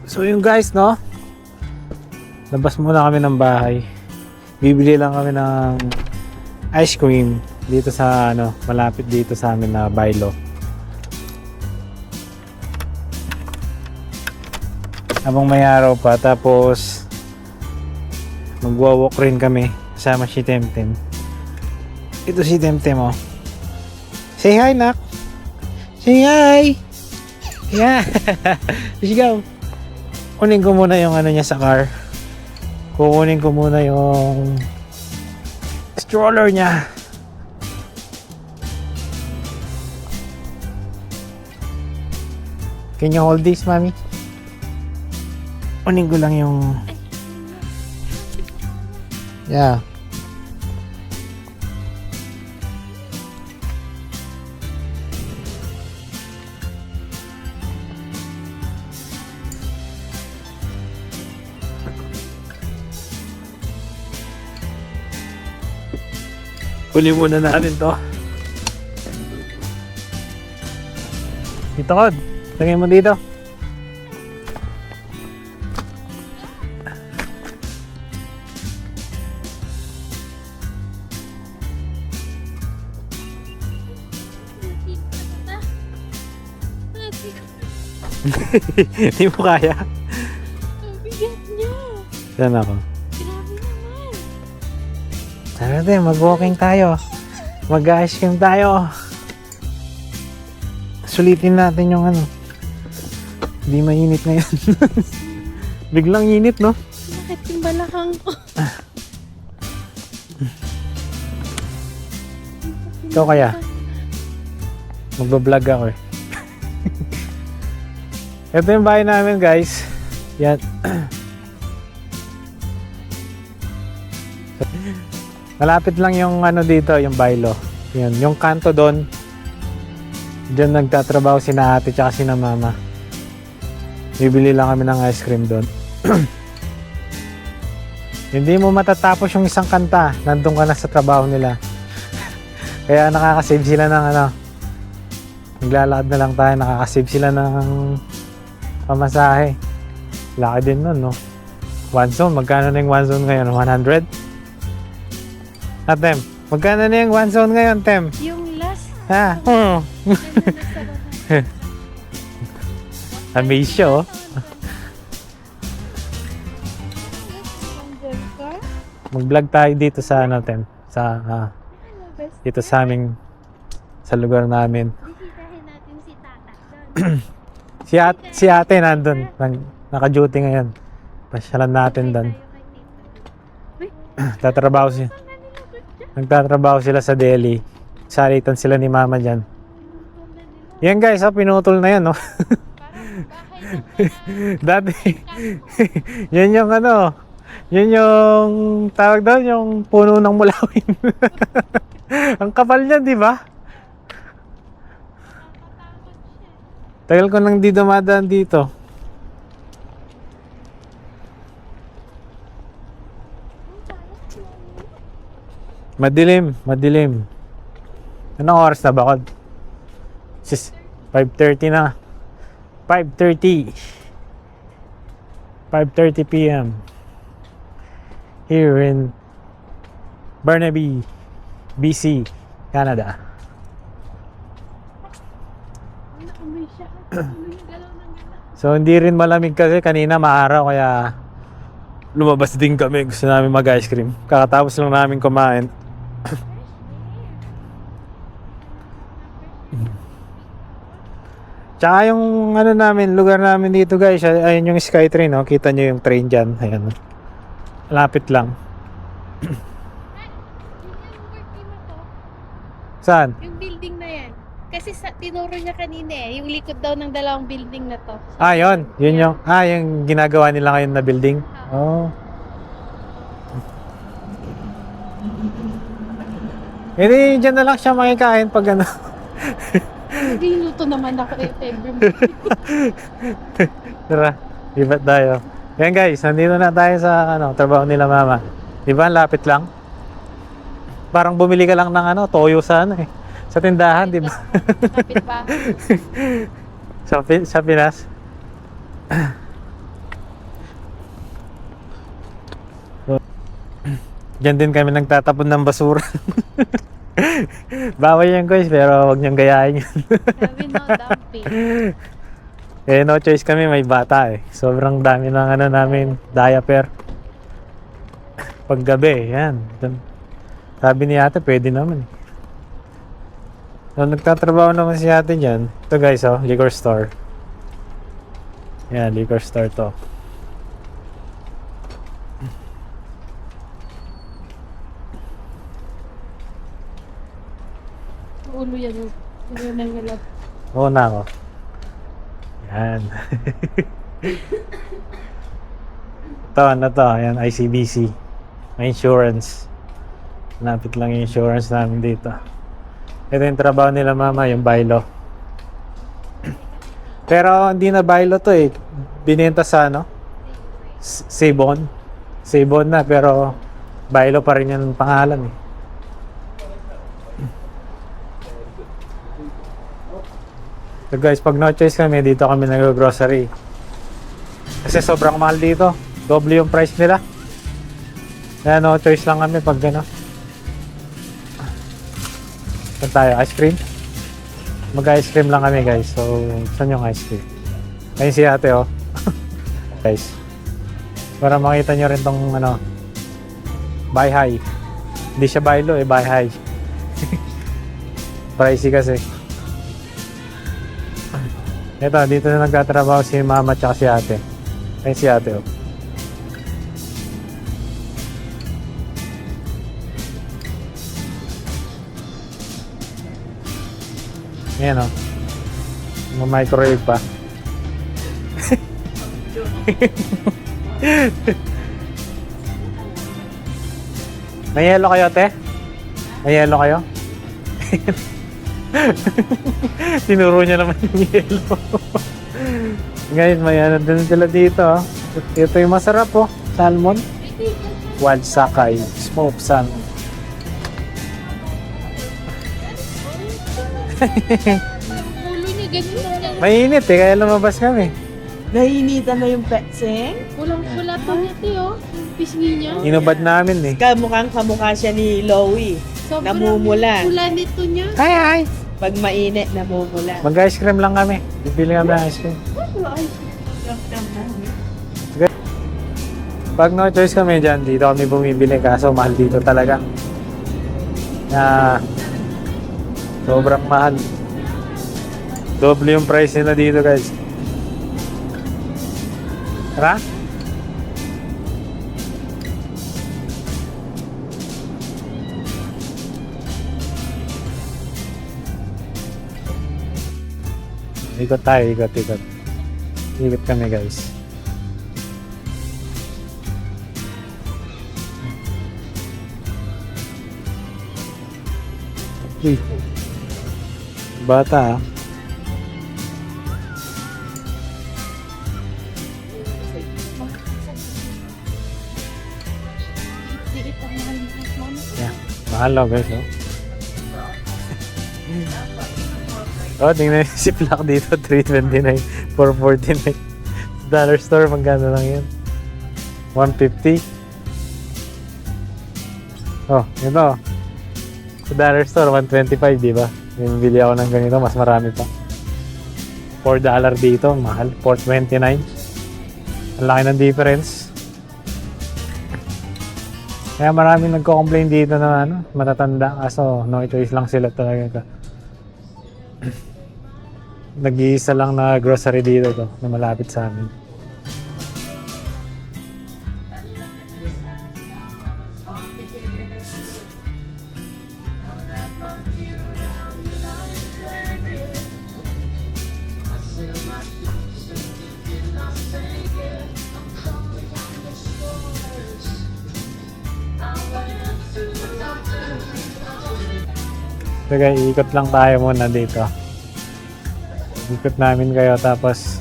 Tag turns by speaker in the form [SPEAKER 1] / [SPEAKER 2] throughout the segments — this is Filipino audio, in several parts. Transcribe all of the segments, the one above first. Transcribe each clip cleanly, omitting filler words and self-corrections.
[SPEAKER 1] So yung guys, no, labas muna kami ng bahay. Bibili lang kami ng ice cream dito sa ano, malapit dito sa amin na Bailo. Habang may araw pa, tapos magwa-walk rin kami kasama si Temtem. Ito si Temtem, oh. Say hi, nak. Say hi. Yeah. Let's go. Kunin ko muna yung ano niya sa car. Kukunin ko muna yung stroller niya. Can you hold this, mommy? Kunin ko lang yung... Yeah. Kunin muna natin to. Dito, Kod. Lagay mo dito. Hindi mo kaya.
[SPEAKER 2] Ang bigat niya.
[SPEAKER 1] Saan ako?
[SPEAKER 2] Grabe naman.
[SPEAKER 1] Tara din, mag-walking tayo. Mag-ice cream tayo. Sulitin natin yung ano. Hindi mainit na yan. Biglang init, no?
[SPEAKER 2] Bakit yung balakang ko?
[SPEAKER 1] Ikaw kaya? Magbablog ako eh. Ito yung bahay namin, guys. Yan. Malapit lang yung ano dito, yung Bailo. Yan, yung kanto doon. Diyan nagtatrabaho sina ate tsaka sina mama. Bibili lang kami ng ice cream doon. Hindi mo matatapos yung isang kanta. Nandun ka na sa trabaho nila. Kaya nakakasave sila ng ano. Naglalakad na lang tayo. Nakakasave sila ng pamasahe. Laki din nun, no? One zone. Magkano na yung one zone ngayon? 100? Tem, magkano na yung one zone ngayon, Tem?
[SPEAKER 2] Yung last.
[SPEAKER 1] Ha? Amaze siya, oh. Mag-vlog tayo dito sa ano, Tem? Sa, dito sa aming, sa lugar namin.
[SPEAKER 2] Bisitahin natin si Tata doon.
[SPEAKER 1] Si ate nandun. Naka-duty ngayon. Pasyalan natin doon. Tatrabaho siya. Nagtatrabaho sila sa Delhi. Salitan sila ni mama dyan. Yan guys, pinutol na yan, no? Dati, yan yung ano, yan yung tawag doon, yung puno ng mulawin. Ang kapal niyan, di ba? Tagal ko nang di dumadaan dito. Madilim, madilim. Anong oras na ba, Kod? 5:30 na. 5:30. 5:30 p.m. Here in Burnaby, BC, Canada. So hindi rin malamig kasi kanina maaraw kaya lumabas din kami. Gusto namin mag-ice cream. Kakatapos lang namin kumain. Tsaka yung ano namin, lugar namin dito guys, ayun yung Skytrain, no? Kita nyo yung train dyan. Ayan. Lapit lang. Saan?
[SPEAKER 2] Yung building na yan. Kasi tinuro niya kanina eh. Yung likod daw ng dalawang building na to.
[SPEAKER 1] Ah, yun. Yun yung, yung ginagawa nila ngayon na building. Oh. Hindi, dyan na lang siya makikain pag ano.
[SPEAKER 2] Niluto naman ako eh.
[SPEAKER 1] Tara, libat tayo. Yan guys, nandito na tayo sa ano, trabaho nila mama. Di ba, lapit lang? Parang bumili ka lang ng ano, toyo sa ano eh. Sa tindahan, di ba?
[SPEAKER 2] Kapit ba?
[SPEAKER 1] Sa Pinas. Diyan din kami nagtatapon ng basura. Bawal yan guys, pero wag niyong gayahin yun.
[SPEAKER 2] Sabi no, dumping.
[SPEAKER 1] Eh no choice kami, may bata eh. Sobrang dami ng ano namin, diaper. Paggabi, yan. Sabi ni ate, pwede naman. So, nagtatrabaho naman si ate dyan. Ito guys, oh, liquor store. Yan, liquor store to.
[SPEAKER 2] Ulo yan. Ulo ng galap.
[SPEAKER 1] Oo na ako. Yan. Ito, ano to? Yan, ICBC. May insurance. Napit lang yung insurance namin dito. Ito yung trabaho nila mama, yung bylaw. Pero hindi na bylaw to eh. Binenta sa ano? Sabon. Sabon na pero bylaw pa rin yung pangalan eh. So guys, pag no choice kami, dito kami nag-grocery. Kasi sobrang mahal dito. Doble yung price nila. Kaya no choice lang kami pag gano'n. Saan tayo? Ice cream? Mag-ice cream lang kami guys. So, saan yung ice cream? Ayun si ate oh. Guys. Para makita nyo rin tong ano, buy high. Hindi siya buy low eh, buy high. Pricey kasi. Ito, dito na nagtatrabaho si mama at si ate. Ayun si ate oh. Ayan oh. Microwave pa. May yelo kayo, te? May yelo kayo? Tinuro niya naman yung yelo. Ngayon, may ano din sila dito. Oh. Ito yung masarap oh. Salmon. Wild Sakay. Smoked salmon.
[SPEAKER 2] Ulo niya, ganun lang yan.
[SPEAKER 1] Mainit eh, kaya lumabas kami.
[SPEAKER 3] Nainitan na yung petseng.
[SPEAKER 2] Kulang-kula to niya, Tio. Pisngi niya.
[SPEAKER 1] Inubad namin eh.
[SPEAKER 3] Kamukhang kamukha siya ni Loie.
[SPEAKER 2] Sobrang
[SPEAKER 3] Namumula.
[SPEAKER 2] Kula nito niya.
[SPEAKER 1] Hi, hi!
[SPEAKER 3] Pag mainit, namumula.
[SPEAKER 1] Mag-ice cream lang kami. Bibili kami ng ice cream. Pag no choice kami dyan, dito kami bumibili. Kaso mahal dito talaga. Sobrang mahal. Doble yung price nila dito guys. Tara? Ikot tayo, ikot. Ikot kami guys. Uy. Bata ah.
[SPEAKER 2] Dikit ang mahal ng mama.
[SPEAKER 1] Yeah. Mahal lang guys oh. Oh, tingnan yung Ziploc dito, $3.29, $4.49. Dollar store, magkano lang yan? $1.50. Oh, ito. Sa dollar store, $1.25, di ba? Bili ako ng ganito, mas marami pa. $4 dito, mahal. $4.29. Ang laki ng difference. Kaya maraming nagko-complain dito na ano, matatanda. Kaso, no choice lang sila talaga. Nag-iisa lang na grocery dito to, na malapit sa amin. Sige, ikot lang tayo muna dito. Ikot namin kayo tapos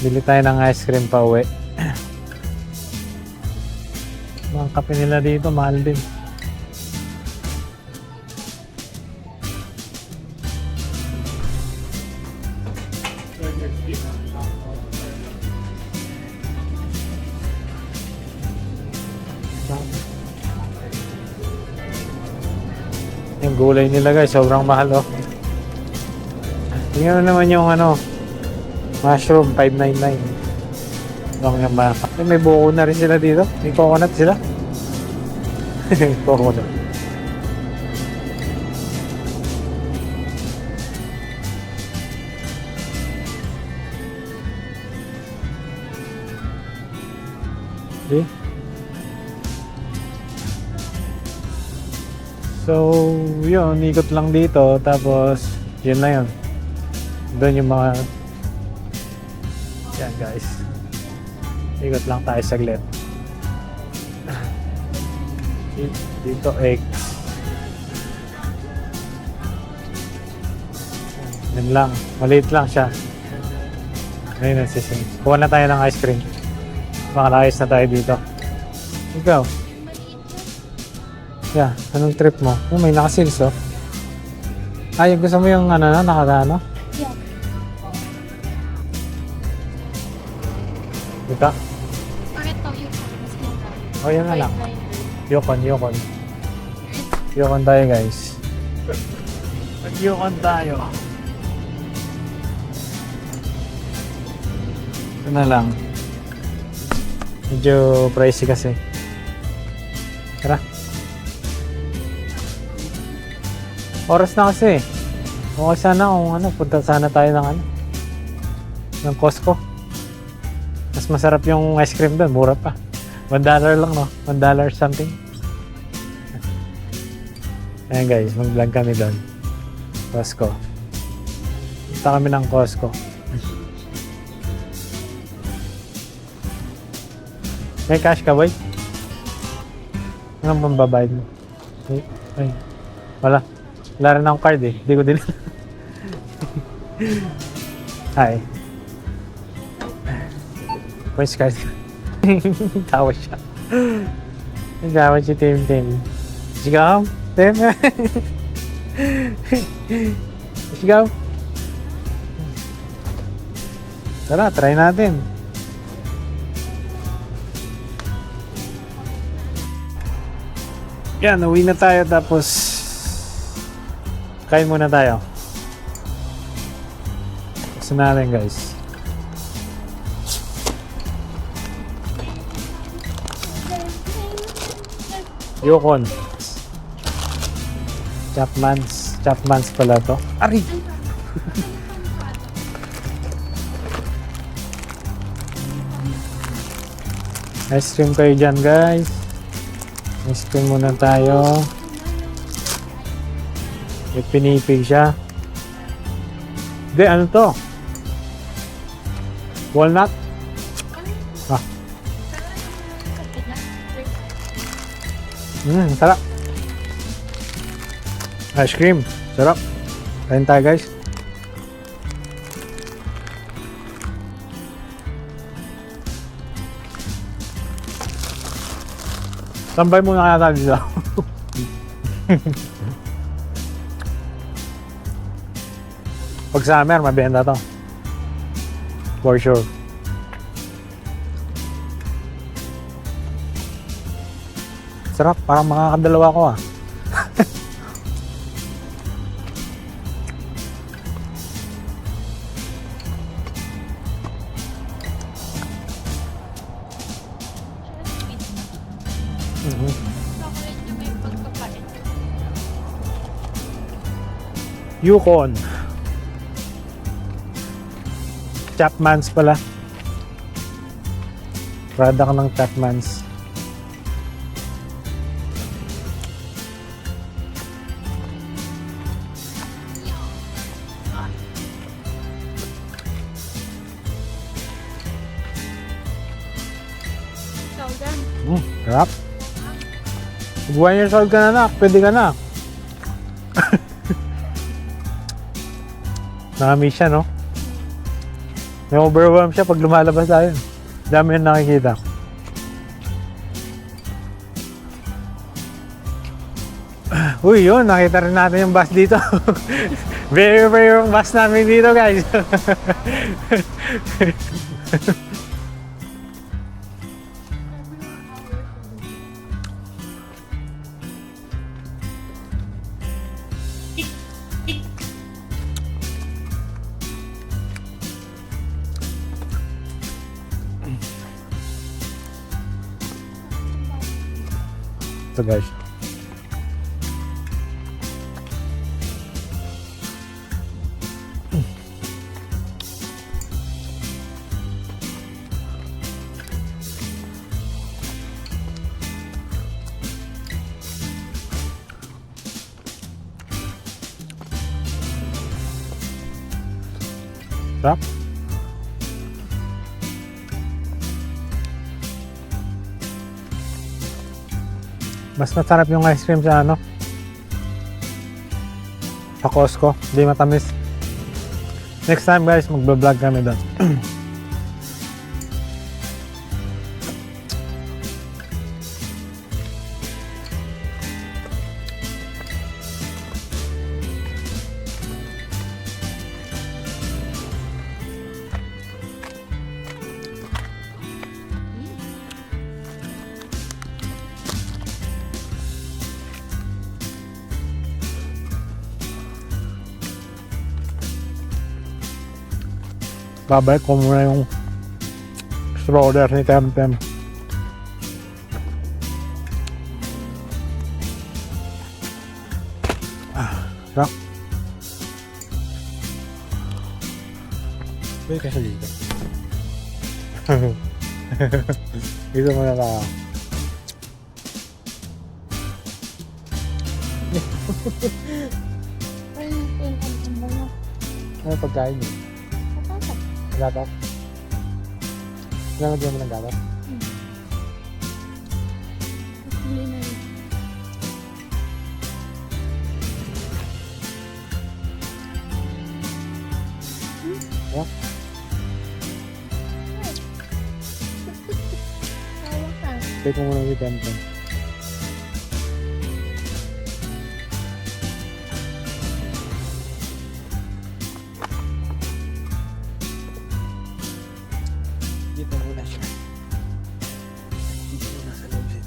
[SPEAKER 1] bili tayo ng ice cream pa uwi. Mga kape nila dito, mahal din. gulay nila guys, sobrang mahal oh. Tingnan mo naman yung ano, mushroom, 599. Lang yung may buko na rin sila dito. May coconut sila. Coconut. Okay. So, yun, ikot lang dito, tapos, yun na yun. Doon yung mga, yan guys. Ikot lang tayo saglit. Dito, eggs. Yan lang, maliit lang siya. Ngayon ang sising. Kuha na tayo ng ice cream. Makalayas na tayo dito. Ikaw? Yeah, anong trip mo? Oh, may nakasales oh. Ay, gusto mo yung ano na, nakagano?
[SPEAKER 2] Yeah.
[SPEAKER 1] Dito?
[SPEAKER 2] Bakit to yung mas mura?
[SPEAKER 1] Oh, yan na lang.
[SPEAKER 2] 599.
[SPEAKER 1] Yukon tayo guys. Yukon tayo. Ito na lang. Medyo pricey kasi. Tara. Oras na kasi. Okay sana kung ano, punta sana tayo ng ano, ng Costco. Mas masarap yung ice cream doon, mura pa. $1 lang no, $1 something. Ayan guys, mag-vlog kami doon. Costco. Punta kami ng Costco. May cash ka, boy? Anong pambabayad mo? Ay, wala. Wala rin akong card eh. Hindi ko din. Hi. Where's card? Tawa siya. Tawa si Tim Tim. Sigaw? Tim? Sigaw? Tara, try natin. Yan, uwi na tayo tapos kain muna tayo. Gusto natin guys. Yukon. Chapman's pala to. Ari! Ice cream kayo dyan guys. Ice cream muna tayo. May pinipig siya. Hindi, ano to? Walnut? Ah. Sarap. Ice cream. Sarap. Kain tayo guys. Tambay muna kaya tayo dito. Pag summer, mabenta to. For sure. Sarap, parang makakadalawa ko ah.
[SPEAKER 2] Chocolate yung may pagkapait.
[SPEAKER 1] Yukon. Chapman's pala. Product ng Chapman's.
[SPEAKER 2] Ikaw dyan.
[SPEAKER 1] Sarap. 1 years old ka na nak, pwede ka na. Nakamiss siya, no? May overwhelm siya pag lumalabas tayo. Dami yung nakikita. Uy, yun, nakita rin natin yung bus dito. Very yung bus namin dito, guys. Ito guys. Sarap. Mas masarap yung ice cream sa ano? Sa Costco. Hindi matamis. Next time guys, magbablog kami doon. Babalik ko muna yung stroller ni Temtem. Sarap. Pwede kasi dito. Dito muna ka. Ano pagkain mo? Gatas? Kailangan din mo ng gatas? Yeah? Take mo muna yung Temtem. Dito muna siya. Dito muna sa loob siya.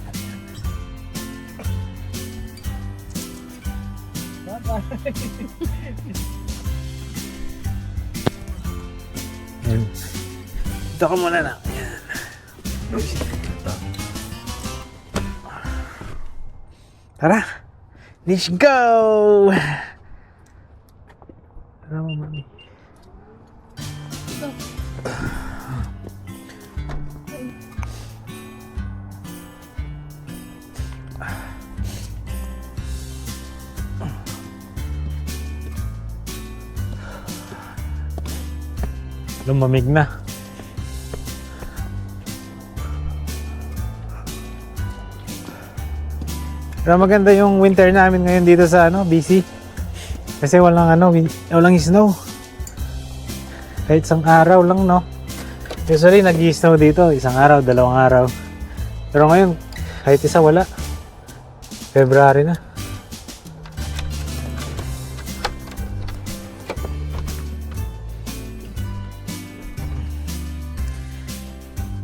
[SPEAKER 1] Ayan. Dito ka muna na. Ayan. Tara! Let's go! Tara mo, mami. Lumamig na. Pero maganda yung winter namin ngayon dito sa BC. Kasi walang walang snow. Kahit isang araw lang, no. Usually nag-i-snow dito, isang araw, dalawang araw. Pero ngayon, kahit isa wala. February na.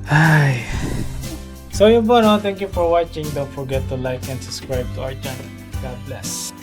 [SPEAKER 1] Ay. So yun po, no? Thank you for watching. Don't forget to like and subscribe to our channel. God bless.